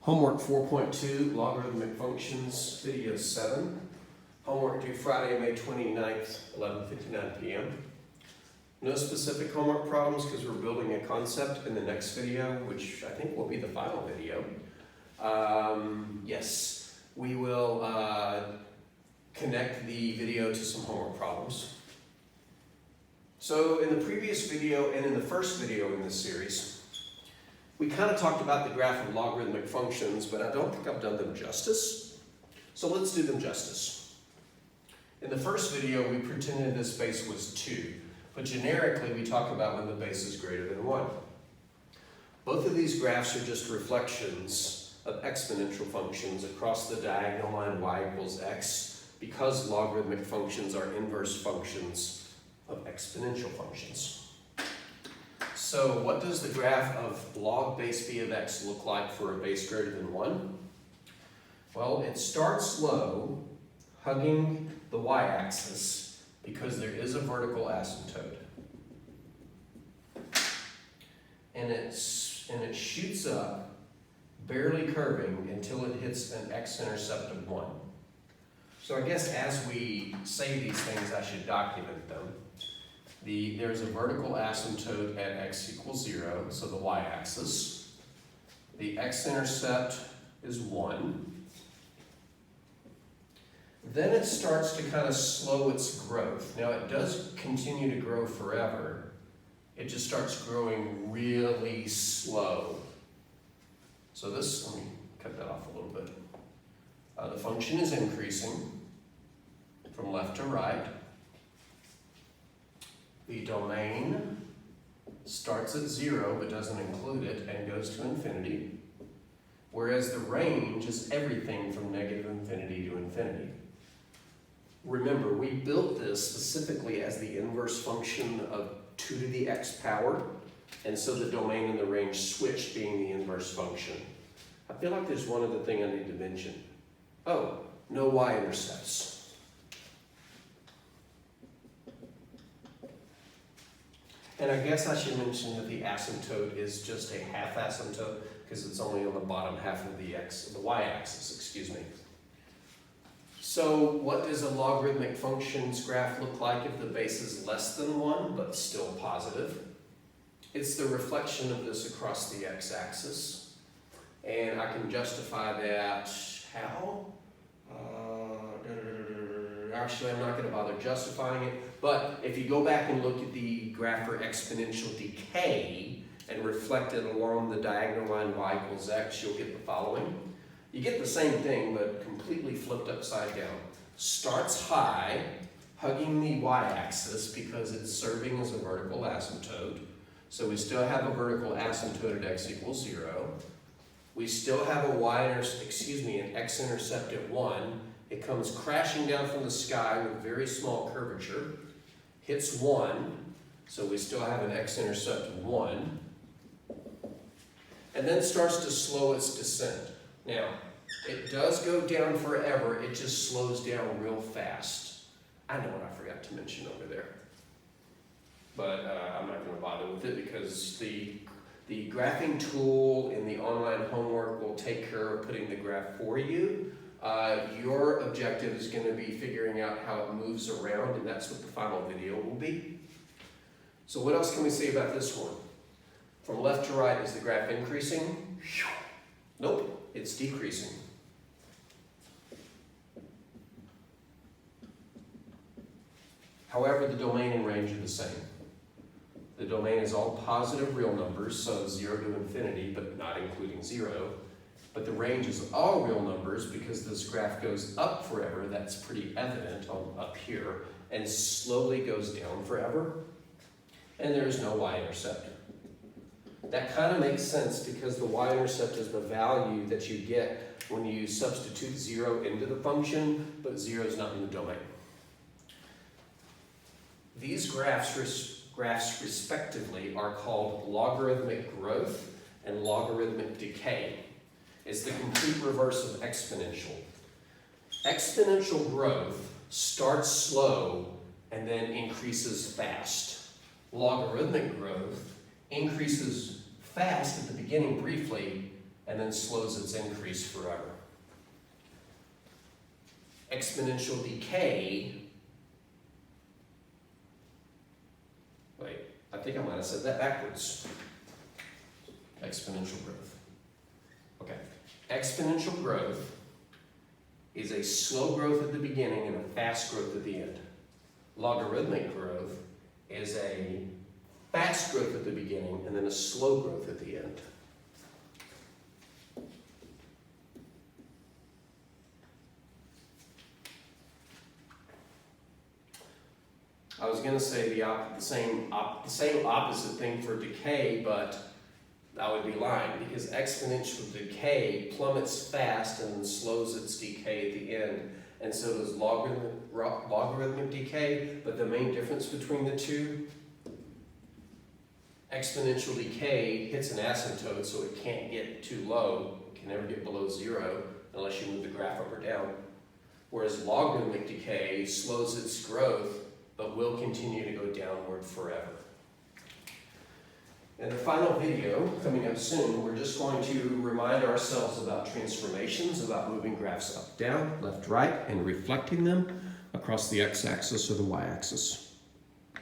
Homework 4.2, Logarithmic Functions, Video 7. Homework due Friday, May 29th, 11:59 p.m. No specific homework problems because we're building a concept in the next video, which I think will be the final video. Yes, we will connect the video to some homework problems. So in the previous video and in the first video in this series, we kind of talked about the graph of logarithmic functions, but I don't think I've done them justice. So let's do them justice. In the first video, we pretended this base was 2, but generically we talk about when the base is greater than 1. Both of these graphs are just reflections of exponential functions across the diagonal line y equals x, because logarithmic functions are inverse functions of exponential functions. So what does the graph of log base b of x look like for a base greater than 1? Well, it starts low, hugging the y-axis, because there is a vertical asymptote. And it shoots up, barely curving, until it hits an x-intercept of 1. So I guess as we say these things, I should document them. There's a vertical asymptote at x equals 0, so the y-axis. The x-intercept is 1. Then it starts to kind of slow its growth. Now it does continue to grow forever. It just starts growing really slow. So this, let me cut that off a little bit. The function is increasing from left to right. The domain starts at 0 but doesn't include it and goes to infinity, whereas the range is everything from negative infinity to infinity. Remember, we built this specifically as the inverse function of 2 to the x power, and so the domain and the range switched being the inverse function. I feel like there's one other thing I need to mention. Oh, no y-intercepts. And I guess I should mention that the asymptote is just a half asymptote because it's only on the bottom half of the y-axis, excuse me. So what does a logarithmic functions graph look like if the base is less than 1 but still positive? It's the reflection of this across the x-axis. And I can justify that how? Actually, I'm not going to bother justifying it, but if you go back and look at the graph for exponential decay and reflect it along the diagonal line y equals x, you'll get the following. You get the same thing, but completely flipped upside down. Starts high, hugging the y-axis because it's serving as a vertical asymptote. So we still have a vertical asymptote at x equals 0. We still have an x-intercept at 1. It comes crashing down from the sky with very small curvature, hits 1, so we still have an x-intercept of 1, and then starts to slow its descent. Now, it does go down forever, it just slows down real fast. I know what I forgot to mention over there, but I'm not going to bother with it because the graphing tool in the online homework will take care of putting the graph for you. Your objective is going to be figuring out how it moves around, and that's what the final video will be. So what else can we say about this one? From left to right, is the graph increasing? Nope, it's decreasing. However, the domain and range are the same. The domain is all positive real numbers, so 0 to infinity, but not including 0. But the range is all real numbers because this graph goes up forever. That's pretty evident up here, and slowly goes down forever. And there is no y-intercept. That kind of makes sense because the y-intercept is the value that you get when you substitute 0 into the function, but 0 is not in the domain. These graphs respectively are called logarithmic growth and logarithmic decay. It's the complete reverse of exponential. Exponential growth starts slow and then increases fast. Logarithmic growth increases fast at the beginning briefly and then slows its increase forever. Exponential decay, wait, I think I might have said that backwards. Exponential growth. Okay, exponential growth is a slow growth at the beginning and a fast growth at the end. Logarithmic growth is a fast growth at the beginning and then a slow growth at the end. I was going to say the same opposite thing for decay, but I would be lying, because exponential decay plummets fast and slows its decay at the end, and so does logarithmic decay. But the main difference between the two, exponential decay hits an asymptote, so it can't get too low. It can never get below 0 unless you move the graph up or down. Whereas logarithmic decay slows its growth, but will continue to go downward forever. In the final video, coming up soon, we're just going to remind ourselves about transformations, about moving graphs up, down, left, right, and reflecting them across the x-axis or the y-axis.